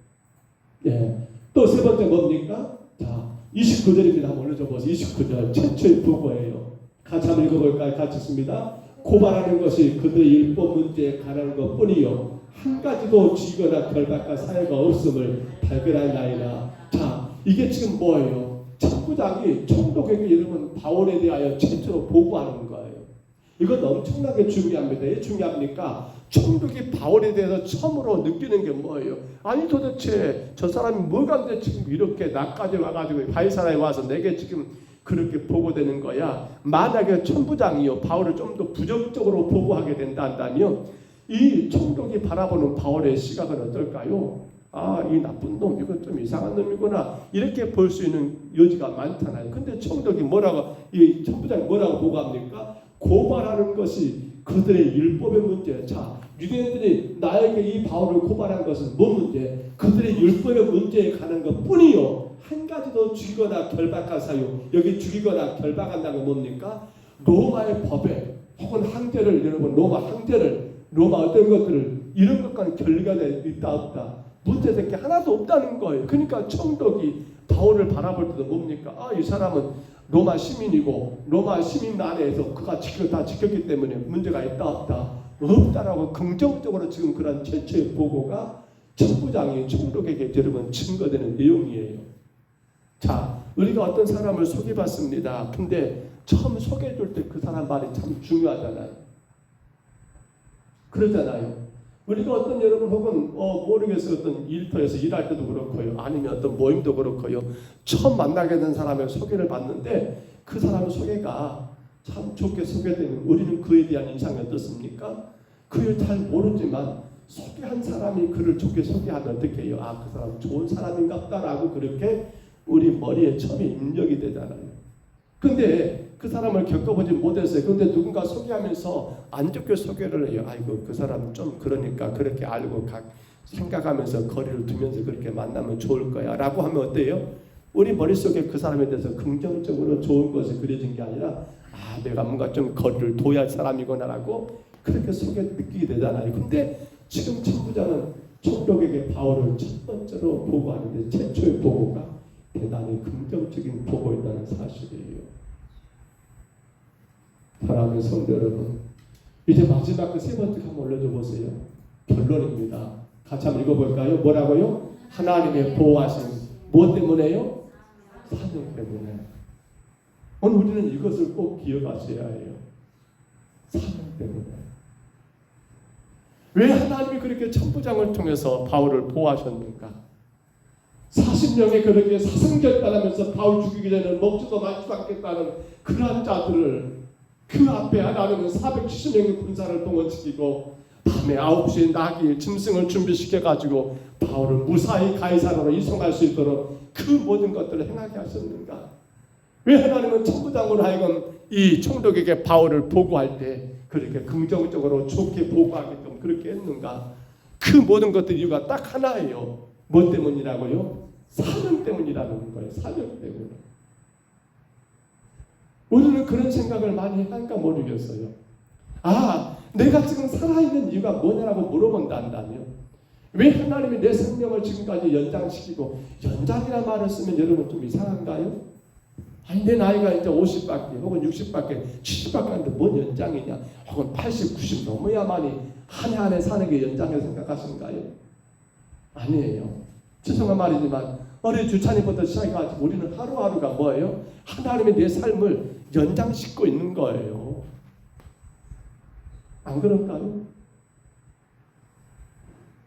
예. 또 세 번째 뭡니까? 자, 29절입니다. 한번 올려줘 보세요. 29절 최초의 보고예요. 같이 한번 읽어볼까요? 같이 있습니다. 고발하는 것이 그들의 율법 문제에 관한 것뿐이요 한 가지도 지거나 결박할 사유가 없음을 발견하나이다. 자, 이게 지금 뭐예요? 천부장이 총독에게 여러분 바울에 대하여 최초로 보고하는 거예요. 이건 엄청나게 중요합니다. 왜 중요합니까? 총독이 바울에 대해서 처음으로 느끼는 게 뭐예요? 아니 도대체 저 사람이 뭐가 근데 지금 이렇게 나까지 와가지고 가이사라에 와서 내게 지금 그렇게 보고되는 거야. 만약에 천부장이요 바울을 좀 더 부정적으로 보고하게 된다면 이 총독이 바라보는 바울의 시각은 어떨까요? 아, 이 나쁜 놈, 이건 좀 이상한 놈이구나 이렇게 볼 수 있는 여지가 많잖아요. 근데 총독이 뭐라고 이 천부장이 뭐라고 보고합니까? 고발하는 것이 그들의 율법의 문제. 자, 유대인들이 나에게 이 바울을 고발한 것은 뭔 문제? 그들의 율법의 문제에 관한 것뿐이요. 한 가지도 죽이거나 결박할 사유. 여기 죽이거나 결박한다는 건 뭡니까? 로마의 법에 혹은 항제를 여러분 로마 항제를 로마 어떤 것들을 이런 것과는 결리가 있다 없다. 문제될 게 하나도 없다는 거예요. 그러니까 총독이 바울을 바라볼 때도 뭡니까? 아, 이 사람은 로마 시민이고 로마 시민 안에서 그가 다 지켰기 때문에 문제가 있다 없다 없다라고 긍정적으로 지금 그런 최초의 보고가 천부장이 총독에게 여러분 증거되는 내용이에요. 자, 우리가 어떤 사람을 소개받습니다. 근데 처음 소개해줄 때 그 사람 말이 참 중요하잖아요. 그러잖아요. 우리가 어떤 여러분 혹은 모르겠어요. 어떤 일터에서 일할 때도 그렇고요. 아니면 어떤 모임도 그렇고요. 처음 만나게 된 사람의 소개를 받는데 그 사람 소개가 참 좋게 소개되면 우리는 그에 대한 인상이 어떻습니까? 그를 잘 모르지만 소개한 사람이 그를 좋게 소개하면 어떻게 해요? 아, 그 사람 좋은 사람인가 보다라고 그렇게 우리 머리에 처음에 입력이 되잖아요. 근데 그 사람을 겪어보지 못했어요. 근데 누군가 소개하면서 안 좋게 소개를 해요. 아이고 그 사람 좀 그러니까 그렇게 알고 생각하면서 거리를 두면서 그렇게 만나면 좋을 거야 라고 하면 어때요? 우리 머릿속에 그 사람에 대해서 긍정적으로 좋은 것이 그려진 게 아니라 내가 뭔가 좀 거리를 둬야 할 사람이구나라고 그렇게 속에 느끼게 되잖아요. 근데 지금 천부장은 총독에게 바울을 첫 번째로 보고하는데 최초의 보고가 대단히 긍정적인 보고였다는 사실이에요. 사랑하는 성도 여러분, 이제 마지막 그 세 번째 한번 올려줘 보세요. 결론입니다. 같이 한번 읽어볼까요? 뭐라고요? 하나님의 보호하심. 무엇 때문에요? 사명 때문에. 오늘 우리는 이것을 꼭 기억하셔야 해요. 사명 때문에. 왜 하나님이 그렇게 천부장을 통해서 바울을 보호하셨는가? 40명의 그렇게 사성결단하면서 바울 죽이기 전에 먹지도 마지도 않겠다는 그러한 자들을 그 앞에 하나님은 470명의 군사를 동원시키고 밤에 9시에 나귀 짐승을 준비시켜가지고 바울을 무사히 가이사라로 이송할 수 있도록 그 모든 것들을 행하게 하셨는가? 왜 하나님은 천부장으로 하여금 이 총독에게 바울을 보고할 때 그렇게 긍정적으로 좋게 보고하게끔 그렇게 했는가? 그 모든 것들 이유가 딱 하나예요. 뭐 때문이라고요? 사명 때문이라는 거예요. 사명 때문에. 우리는 그런 생각을 많이 한가 모르겠어요. 내가 지금 살아있는 이유가 뭐냐라고 물어본다면요. 왜 하나님이 내 생명을 지금까지 연장시키고, 연장이라는 말을 쓰면 여러분 좀 이상한가요? 내 나이가 이제 50밖에 혹은 60밖에 70밖에 하는데 뭔 연장이냐, 혹은 80, 90 넘어야만이 한 해 한 해 사는 게 연장이라고 생각하시는가요? 아니에요. 죄송한 말이지만 어린 주찬이부터 시작해가지고 우리는 하루하루가 뭐예요? 하나님의 내 삶을 연장시키고 있는 거예요. 안 그럴까요?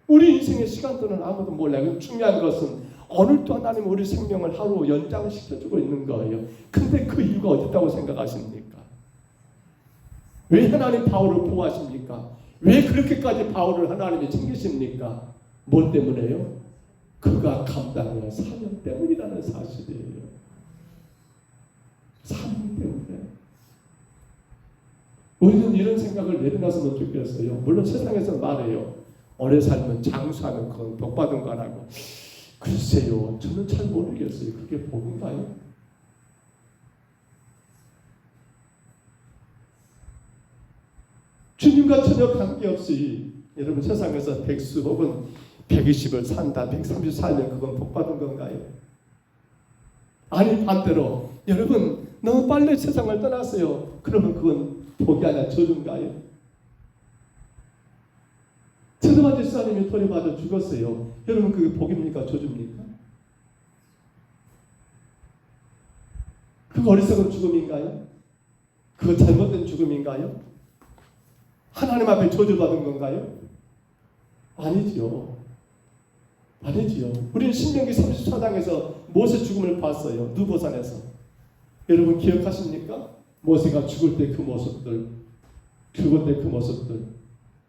우리 인생의 시간들은 아무도 몰라요. 중요한 것은 오늘도 하나님 우리 생명을 하루 연장시켜주고 있는 거예요. 근데 그 이유가 어디 있다고 생각하십니까? 왜 하나님 바울을 보호하십니까? 왜 그렇게까지 바울을 하나님이 챙기십니까? 뭐 때문에요? 그가 감당해야 사명 때문이라는 사실이에요. 사명 때문에. 우리는 이런 생각을 내려놨으면 좋겠어요. 물론 세상에서 말해요. 오래 살면 장수하는 건 복받은 거라고. 글쎄요, 저는 잘 모르겠어요. 그게 복인가요? 주님과 전혀 관계없이 여러분 세상에서 100수 혹은 120을 산다, 130 살면 그건 복받은 건가요? 아니 반대로 여러분 너무 빨리 세상을 떠났어요. 그러면 그건 복이 아니라 저주인가요? 천도만 집사님이 돌에 맞아 죽었어요. 여러분 그게 복입니까? 저주입니까? 그거 어리석은 죽음인가요? 그거 잘못된 죽음인가요? 하나님 앞에 저주받은 건가요? 아니지요. 아니지요. 우리는 신명기 34장에서 모세 죽음을 봤어요. 누보산에서. 여러분 기억하십니까? 모세가 죽을 때 그 모습들, 죽을 때 그 모습들.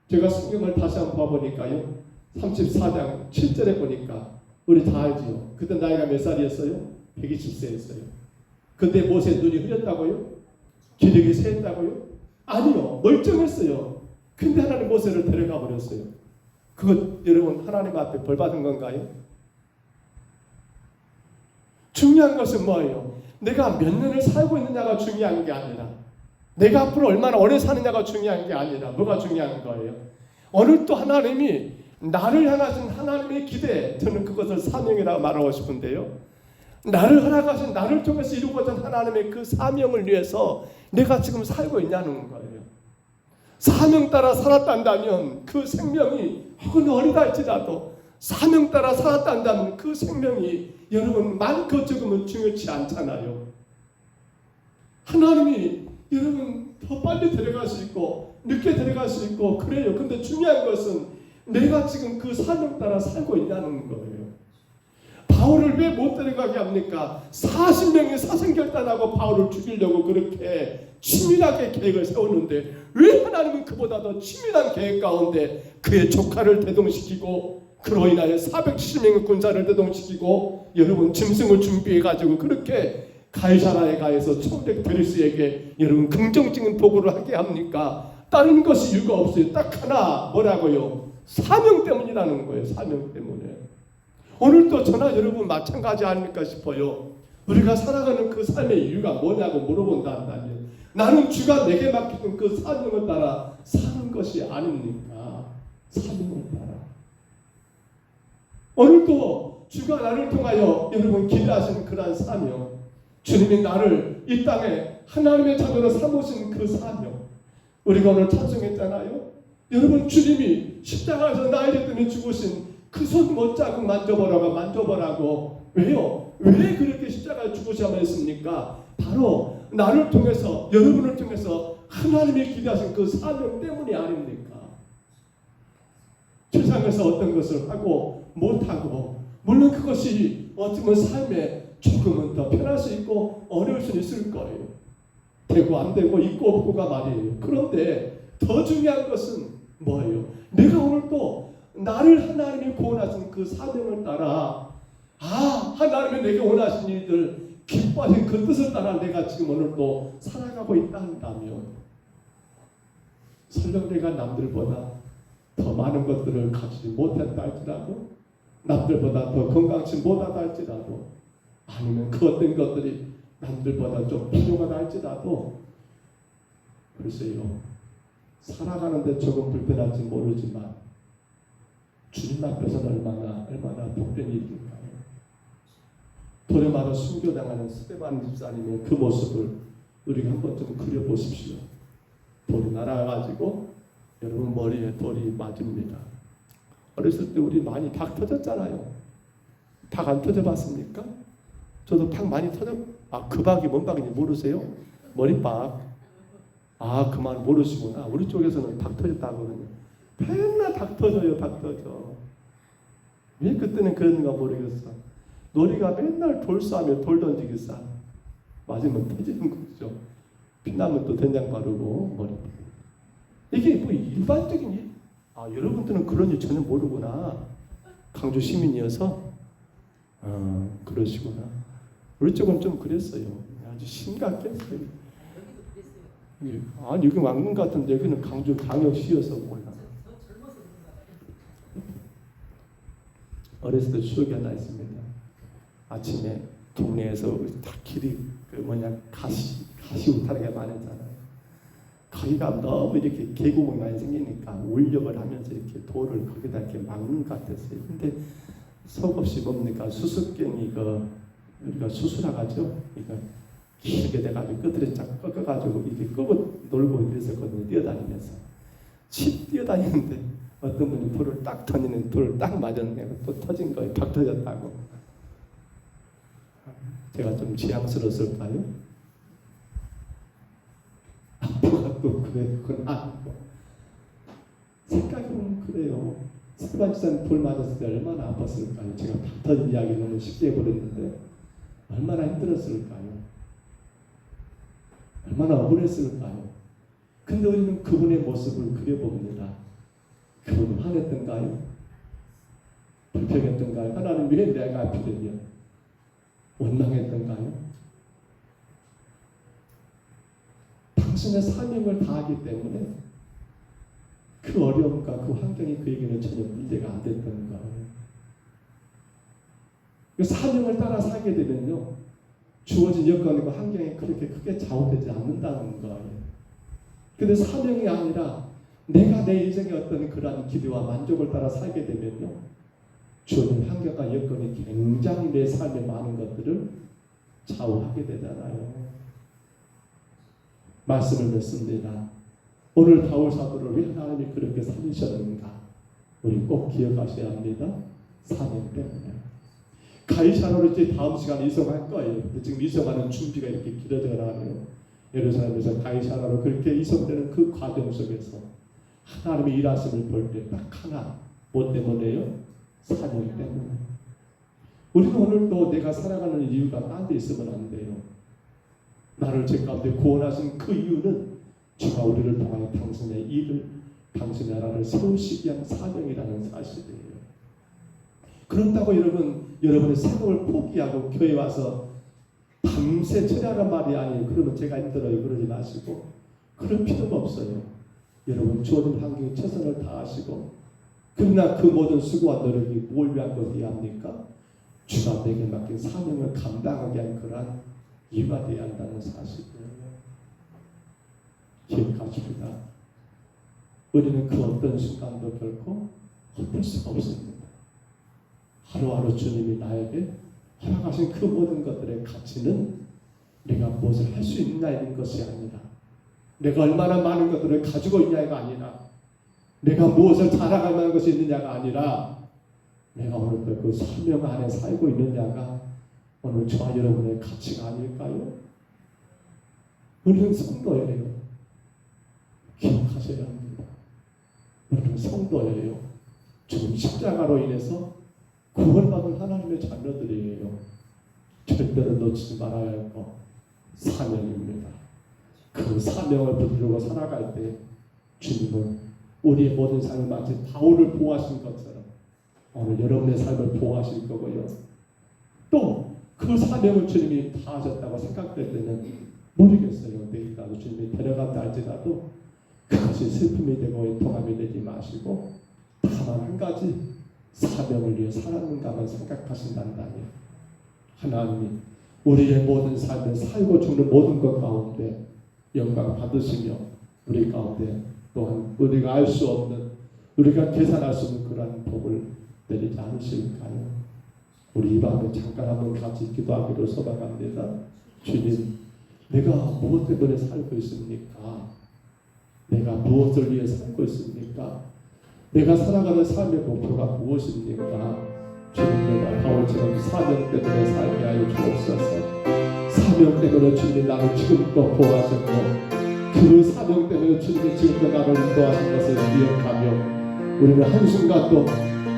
제가 성경을 다시 한번 봐보니까요. 34장 7절에 보니까 우리 다 알지요. 그때 나이가 몇 살이었어요? 120세였어요. 근데 모세 눈이 흐렸다고요? 기력이 쇠했다고요? 아니요. 멀쩡했어요. 근데 하나님 모세를 데려가 버렸어요. 그것 여러분 하나님 앞에 벌 받은 건가요? 중요한 것은 뭐예요? 내가 몇 년을 살고 있느냐가 중요한 게 아니라 내가 앞으로 얼마나 오래 사느냐가 중요한 게 아니라 뭐가 중요한 거예요? 오늘 또 하나님이 나를 향하신 하나님의 기대, 저는 그것을 사명이라고 말하고 싶은데요. 나를 허락하신 나를 통해서 이루고자 하나님의 그 사명을 위해서 내가 지금 살고 있냐는 거예요. 사명 따라 살았단다면 그 생명이 혹은 어리다 할지라도 사명 따라 살았단다면 그 생명이 여러분 많고 적으면 중요치 않잖아요. 하나님이 여러분 더 빨리 데려갈 수 있고 늦게 데려갈 수 있고 그래요. 근데 중요한 것은 내가 지금 그 사명 따라 살고 있냐는 거예요. 바울을 왜 못 데려가게 합니까? 40명이 사생결단하고 바울을 죽이려고 그렇게 치밀하게 계획을 세웠는데 왜 하나님은 그보다 더 치밀한 계획 가운데 그의 조카를 대동시키고 그로 인하여 470명의 군사를 대동시키고 여러분 짐승을 준비해가지고 그렇게 가이사라에 가해서 총독 베리스에게 여러분 긍정적인 보고를 하게 합니까? 다른 것이 이유가 없어요. 딱 하나 뭐라고요? 사명 때문이라는 거예요. 사명 때문에. 오늘도 저나 여러분 마찬가지 아닙니까 싶어요. 우리가 살아가는 그 삶의 이유가 뭐냐고 물어본다 한다면 나는 주가 내게 맡기는 그 사명을 따라 사는 것이 아닙니까? 사명을 따라. 오늘도 주가 나를 통하여 여러분 기대하시는 그러한 사명, 주님이 나를 이 땅에 하나님의 자녀로 삼으신 그 사명, 우리가 오늘 찬송했잖아요. 여러분 주님이 십자가에서 나에게 때문에 죽으신 그 손 못자국 만져보라고 왜요? 왜 그렇게 십자가에 죽으셔야 했습니까? 바로 나를 통해서 여러분을 통해서 하나님이 기대하신 그 사명 때문이 아닙니까? 세상에서 어떤 것을 하고 못하고 물론 그것이 어쩌면 삶에 조금은 더 편할 수 있고 어려울 수 있을 거예요. 되고 안 되고 있고 없고가 말이에요. 그런데 더 중요한 것은 뭐예요? 내가 오늘 또 나를 하나님이 구원하신 그 사명을 따라 하나님이 내게 원하신 일들 기뻐하신 그 뜻을 따라 내가 지금 오늘 또 살아가고 있다 한다면 설령 내가 남들보다 더 많은 것들을 가지지 못했다 할지라도 남들보다 더 건강치 못하다 할지라도 아니면 그 어떤 것들이 남들보다 좀 필요하다 할지라도 글쎄요 살아가는데 조금 불편할지 모르지만 주님 앞에서는 얼마나 복된 일인가요? 도레마로 순교당하는 스데반 집사님의 그 모습을 우리가 한번 좀 그려보십시오. 돌이 날아가지고 여러분 머리에 돌이 맞습니다. 어렸을 때 우리 많이 닭 터졌잖아요. 닭 안 터져봤습니까? 저도 닭 많이 그 박이 뭔 박인지 모르세요? 머리박. 그 말 모르시구나. 우리 쪽에서는 닭 터졌다고 그러는데 맨날 닭 터져요. 닭 터져. 왜 그때는 그랬는가 모르겠어. 놀이가 맨날 돌 쏴면 돌 던지기 싸. 맞으면 터지는 거죠. 피나면 또 된장 바르고 머리. 이게 뭐 일반적인 일? 여러분들은 그런 일 전혀 모르구나. 강주 시민이어서 그러시구나. 우리 쪽은 좀 그랬어요. 아주 심각했어요. 여기 왕궁 같은데 여기는 강주 광역시여서 몰라. 어렸을 때 추억이 하나 있습니다. 아침에 동네에서 다 길이 가시 우타리가 많았잖아요. 거기가 너무 이렇게 계곡이 많이 생기니까 울력을 하면서 이렇게 돌을 거기다 이렇게 막는 것 같았어요. 근데 속없이 뭡니까 수수께끼 우리가 수술하가죠. 이거 길게 돼가지고 끝을 쫙 꺾어가지고 이렇게 끄고 놀고 이랬었거든요. 뛰어다니면서 뛰어다니는데 어떤 분이 돌을 딱 던지는 돌을 딱 맞았네요. 또 터진 거예요. 박 터졌다고. 제가 좀 지향스러웠을까요? 아빠가 또 그래 그건 아니고 생각해보면 그래요. 스테반 돌 맞았을 때 얼마나 아팠을까요? 제가 박 터진 이야기 너무 쉽게 해버렸는데 얼마나 힘들었을까요? 얼마나 억울했을까요? 근데 우리는 그분의 모습을 그려봅니다. 그분은 화냈던가요? 불평했던가요? 하나님 왜 내가 아프더냐? 원망했던가요? 당신의 사명을 다하기 때문에 그 어려움과 그 환경이 그에게는 전혀 문제가 안 됐던 거예요. 그 사명을 따라 살게 되면요, 주어진 여건과 환경이 그렇게 크게 좌우되지 않는다는 거예요. 근데 사명이 아니라 내가 내 인생의 어떤 그러한 기대와 만족을 따라 살게 되면요, 주어진 환경과 여건이 굉장히 내 삶의 많은 것들을 좌우하게 되잖아요. 말씀을 맺습니다. 오늘 바울 사도를 왜 하나님이 그렇게 살리셨는가? 우리 꼭 기억하셔야 합니다. 사명 때문에. 가이사라로 이제 다음 시간에 이송할 거예요. 근데 지금 이송하는 준비가 이렇게 길어져 나가요. 예루살렘에서 가이사라로 그렇게 이송되는 그 과정 속에서 하나님의 일하심을 볼 때 딱 하나, 뭐 때문에요? 사명 때문에. 우리는 오늘도 내가 살아가는 이유가 딴 데 있으면 안 돼요. 나를 제 가운데 구원하신 그 이유는 주가 우리를 통하여 당신의 일을, 당신의 나라를 세우시기 위한 사명이라는 사실이에요. 그렇다고 여러분의 생업을 포기하고 교회 와서 밤새 처리하란 말이 아니에요. 그러면 제가 힘들어요. 그러지 마시고 그럴 필요가 없어요. 여러분 주어진 환경에 최선을 다하시고 그러나 그 모든 수고와 노력이 뭘 위한 것이어야 합니까? 주가 내게 맡긴 사명을 감당하게 한 그러한 이유가 되어야 한다는 사실이에요. 기억하십니다. 우리는 그 어떤 순간도 결코 헛될 수가 없습니다. 하루하루 주님이 나에게 허락하신 그 모든 것들의 가치는 내가 무엇을 할 수 있느냐인 것이 아니라, 내가 얼마나 많은 것들을 가지고 있냐가 아니라, 내가 무엇을 자랑할 만한 것이 있느냐가 아니라, 내가 오늘 그 사명 안에 살고 있느냐가 오늘 저와 여러분의 가치가 아닐까요? 우리는 성도예요. 기억하셔야 합니다. 우리는 성도예요. 지금 십자가로 인해서 구원받은 하나님의 자녀들이에요. 절대로 놓치지 말아야 할 것, 사명입니다. 그 사명을 붙들고 살아갈 때 주님은 우리의 모든 삶을 마치 바울을 보호하신 것처럼 오늘 여러분의 삶을 보호하실 거고요. 또 그 사명을 주님이 다하셨다고 생각될 때는 모르겠어요. 내일이라도 주님이 데려간다 할지라도 그것이 슬픔이 되고 통함이 되지 마시고, 다만 한 가지, 사명을 위해 살았는가만 생각하신단다니, 하나님이 우리의 모든 삶을 살고 죽는 모든 것 가운데 영광 받으시며 우리 가운데 또한 우리가 알 수 없는, 우리가 계산할 수 없는 그러한 복을 내리지 않으실까요? 우리 이 밤에 잠깐 한번 같이 기도하기로 소망합니다. 주님, 내가 무엇 때문에 살고 있습니까? 내가 무엇을 위해 살고 있습니까? 내가 살아가는 삶의 목표가 무엇입니까? 주님, 내가 바울처럼 사명 때문에 살게 하여 주옵소서. 사명 때문에 주님이 나를 지금껏 보호하셨고, 그 사명 때문에 주님이 지금껏 나를 인도하신 것을 기억하며, 우리는 한순간도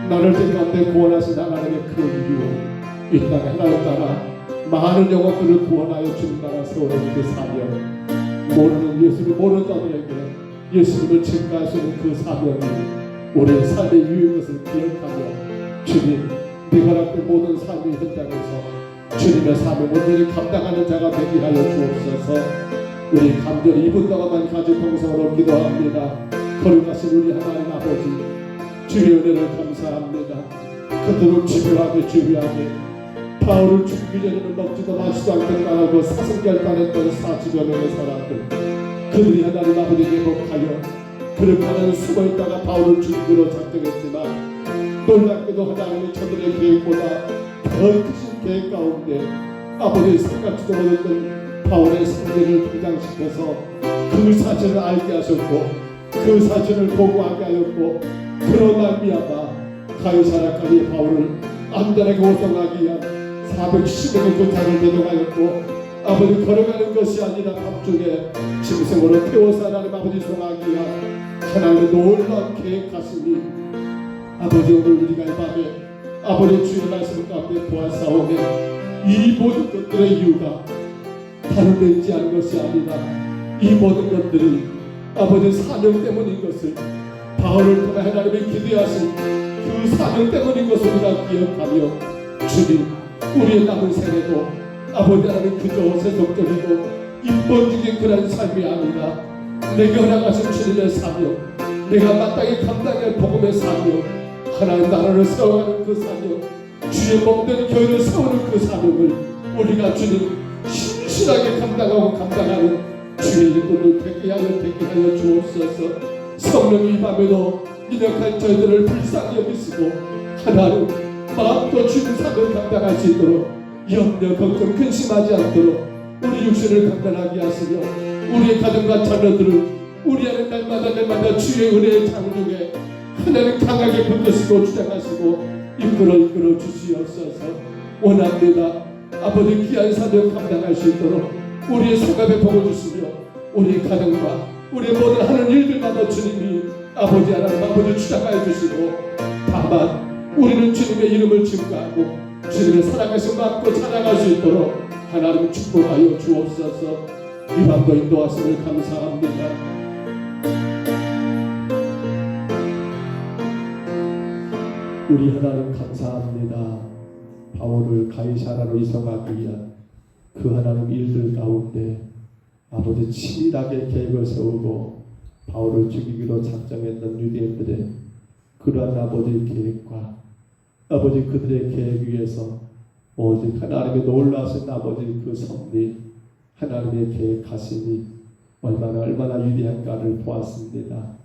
나를 제 가운데 구원하신 하나님의 그 이유, 이 땅에 하나님 따라 많은 영혼들을 구원하여 주님 나라 세우는 그 사명, 모르는 예수를 모르는 자들에게 예수님을 증거하시는 그 사명이 우리의 삶의 이유인 것을 기억하며, 주님, 네 허락된 모든 삶의 현장에서 주님의 사명을 온전히 감당하는 자가 되게 하여 주옵소서. 우리 간절히 2분 동안만 가지 통성으로 기도합니다. 거룩하신 우리 하나님 아버지, 주의 은혜를 감사합니다. 그토록 집요하게 바울을 죽기 전에는 먹지도 마시지도 않겠다고 사성결단했던 40여 명의 사람들, 그들이 하나님 아버지에게 복하여 그렇게 하나는 숨어있다가 바울을 죽이기로 작정했지만, 놀랍게도 하나님이 저들의 계획보다 더 크신 계획 가운데 아버지의 생각지도 못했던 바울의 생애를 등장시켜서 그 사실을 알게 하셨고, 그 사실을 보고하게 하였고, 그로 말미암아 가이사랴까지 바울을 안전하게 오송하기 위한 470명의 군사를 대동하였고, 아버지 걸어가는 것이 아니라 밤중에 짐승으로 태워서 하나님 아버지 송하기 위한 하나님의 놀라운 계획하심이, 아버지 오늘 우리가 이 밤에 아버지 주의 말씀 가운데 보았사오니, 이 모든 것들의 이유가 다른 데 있지 않은 것이 아니라 이 모든 것들이 아버지 사명 때문인 것을, 바울을 통해 하나님의 기대하신 그 사명 때문인 것을 우리가 기억하며, 주님, 우리의 남은 생애도 아버지 하나님 그저 세속적이고 인본적인 그런 삶이 아니라 내게 허락하신 주님의 사명, 내가 마땅히 감당해야 할 복음의 사명, 하나님 나라를 세워가는 그 사명, 주의 몸된 교회를 세우는 그 사명을 우리가 주님 신실하게 감당하고 감당하는 주의 일꾼을 되게 하여 주옵소서. 성령이 이 밤에도 미력한 저희들을 불쌍히 여기시고 하나님 마음껏 주님 사명 감당할 수 있도록 염려 걱정 근심하지 않도록 우리 육신을 강건하게 하시며, 우리의 가정과 자녀들을 우리 안에 날마다 주의 은혜의 장중에 하나님 강하게 붙드시고 주장하시고 이끌어 주시옵소서. 원합니다. 아버지 귀한 사명 감당할 수 있도록 우리의 생각에 복을 주시며, 우리 가정과 우리 모든 하는 일들마다 주님이 아버지 하나님 아버지 주장하여 주시고, 다만 우리는 주님의 이름을 증거하고 주님의 사랑하신 마음껏 찬양할 수 있도록 하나님 축복하여 주옵소서. 이 밤도 인도하심을 감사합니다. 우리 하나님 감사합니다. 바울을 가이사랴로 이송하기 위한 그 하나님 일들 가운데 아버지 치밀하게 계획을 세우고 바울을 죽이기로 작정했던 유대인들의 그러한 아버지의 계획과 아버지 그들의 계획 위에서 오직 하나님의 놀라우신 아버지 그 섭리 하나님의 계획하심이 얼마나 위대한가를 보았습니다.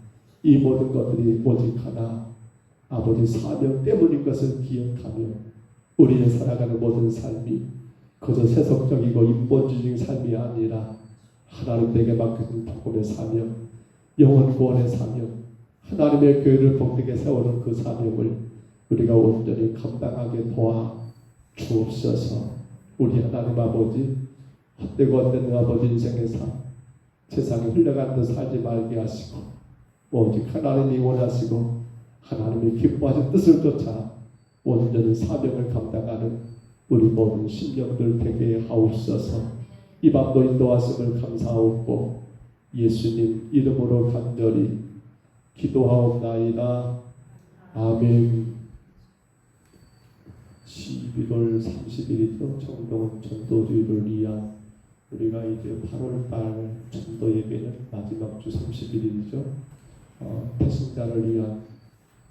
이 모든 것들이 오직 하나 아버지 사명 때문인 것을 기억하며 우리의 살아가는 모든 삶이 그저 세속적이고 인본주의적인 삶이 아니라 하나님 내게 맡겨진 복음의 사명, 영혼 구원의 사명, 하나님의 교회를 복되게 세우는 그 사명을 우리가 온전히 감당하게 도와 주옵소서. 우리 하나님 아버지 헛되고 헛되는 아버지 인생의 삶 세상에 흘러가는 듯 살지 말게 하시고 오직 하나님이 원하시고 하나님이 기뻐하신 뜻을 쫓아 온전히 사명을 감당하는 우리 모든 심령들 되게 하옵소서. 이 밤도 인도하심을 감사하옵고 예수님 이름으로 간절히 기도하옵나이다. 아멘. 12월 30일이죠. 청동 전도주의를 위한 우리가 이제 8월달 전도 예배는 마지막 주 31일이죠. 태신자를 위한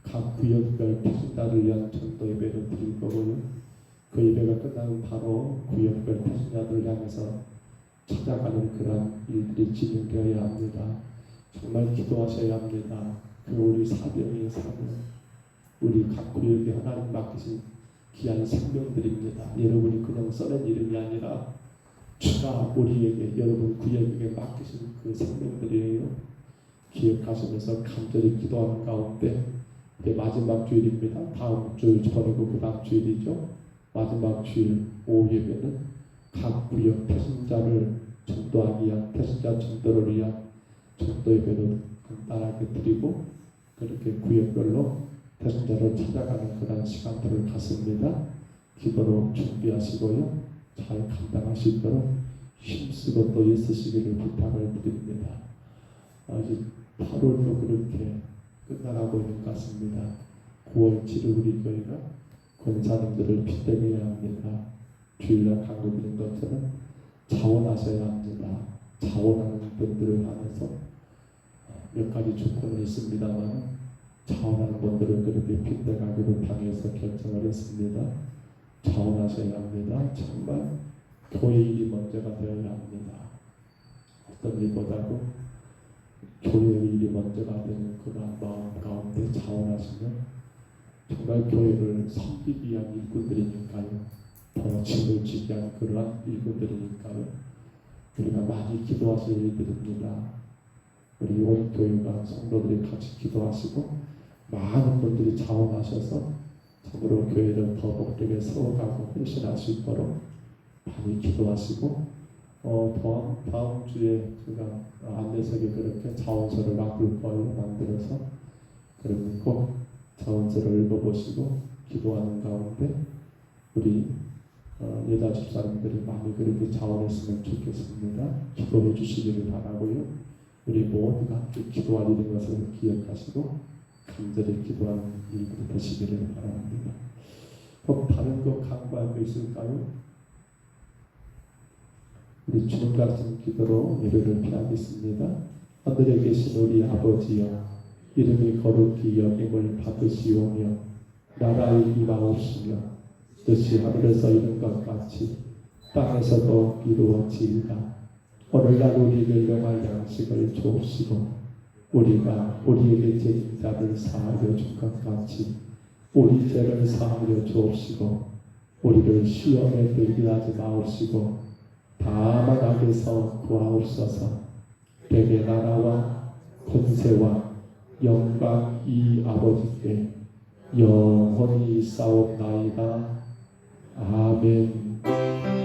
각 구역별 태신자를 위한 전도 예배를 드릴 거고요. 그 예배가 끝나면 바로 구역별 태신자들을 향해서 찾아가는 그런 일들이 진행되어야 합니다. 정말 기도하셔야 합니다. 그 우리 사명의 사명, 우리 각 구역에 하나님 맡기신 귀한 생명들입니다. 여러분이 그냥 써낸 이름이 아니라 주가 우리에게 여러분 구역에게 맡기신 그 생명들이에요. 기억하시면서 간절히 기도하는 가운데 마지막 주일입니다. 다음 주일 보내고 그 다음 주일이죠. 마지막 주일 오후 예배는 각 구역 태신자를 전도하기 위한 태신자 전도를 위한 전도 예배를 간단하게 드리고 그렇게 구역별로 태신자를 찾아가는 그런 시간들을 갖습니다. 기도로 준비하시고요. 잘 감당하실 거로 힘쓰고 또 애쓰시기를 부탁을 드립니다. 아직 8월도 그렇게 끝나가고 있는 것 같습니다. 9월 7일 우리 교회가 권사님들을 빗대게 합니다. 주일날 강조드린 것처럼 자원하셔야 합니다. 자원하는 분들을 향해서 몇 가지 조건은 있습니다만 자원하는 분들을 그렇게 빗대가기로 당해서 결정을 했습니다. 자원하셔야 합니다. 정말 교회 일이 먼저가 되어야 합니다. 어떤 일보다도 교회의 일이 먼저가 되는 그러한 마음 가운데 자원하시면 정말 교회를 섬기기 위한 일꾼들이니까요. 더 짐을 지기 위한 그러한 일꾼들이니까요. 우리가 많이 기도하실 일들입니다. 우리 온 교회가 성도들이 같이 기도하시고 많은 분들이 자원하셔서 참으로 교회를 더 복되게 세워가고 헌신하실 거로 많이 기도하시고 다음 주에 제가 안내석에 그렇게 자원서를 놔둘 거예요. 만들어서 그러면 꼭 자원서를 읽어보시고 기도하는 가운데 우리 여자 집사님들이 많이 그렇게 자원했으면 좋겠습니다. 기도해 주시기를 바라고요. 우리 모두가 함께 기도할 일인 것을 기억하시고 간절히 기도하는 일들이 되시기를 바랍니다. 그럼 다른 거 강구할 거 있을까요? 우리 주님 같은 기도로 예배를 피하겠습니다. 하늘에 계신 우리 아버지여, 이름이 거룩히 여김을 받으시오며 나라의 임하옵시며 뜻이 하늘에서 이룬 것 같이 땅에서도 이루어지이다. 오늘날 우리에게 일용할 양식을 주옵시고 우리가 우리에게 죄진 자를 사하여 줄 것 같이 우리 죄를 사하여 주옵시고 우리를 시험에 들게 하지 마옵시고 다만 악에서 구하옵소서. 대개 나라와 권세와 영광이 아버지께 영원히 있사옵나이다. 아멘.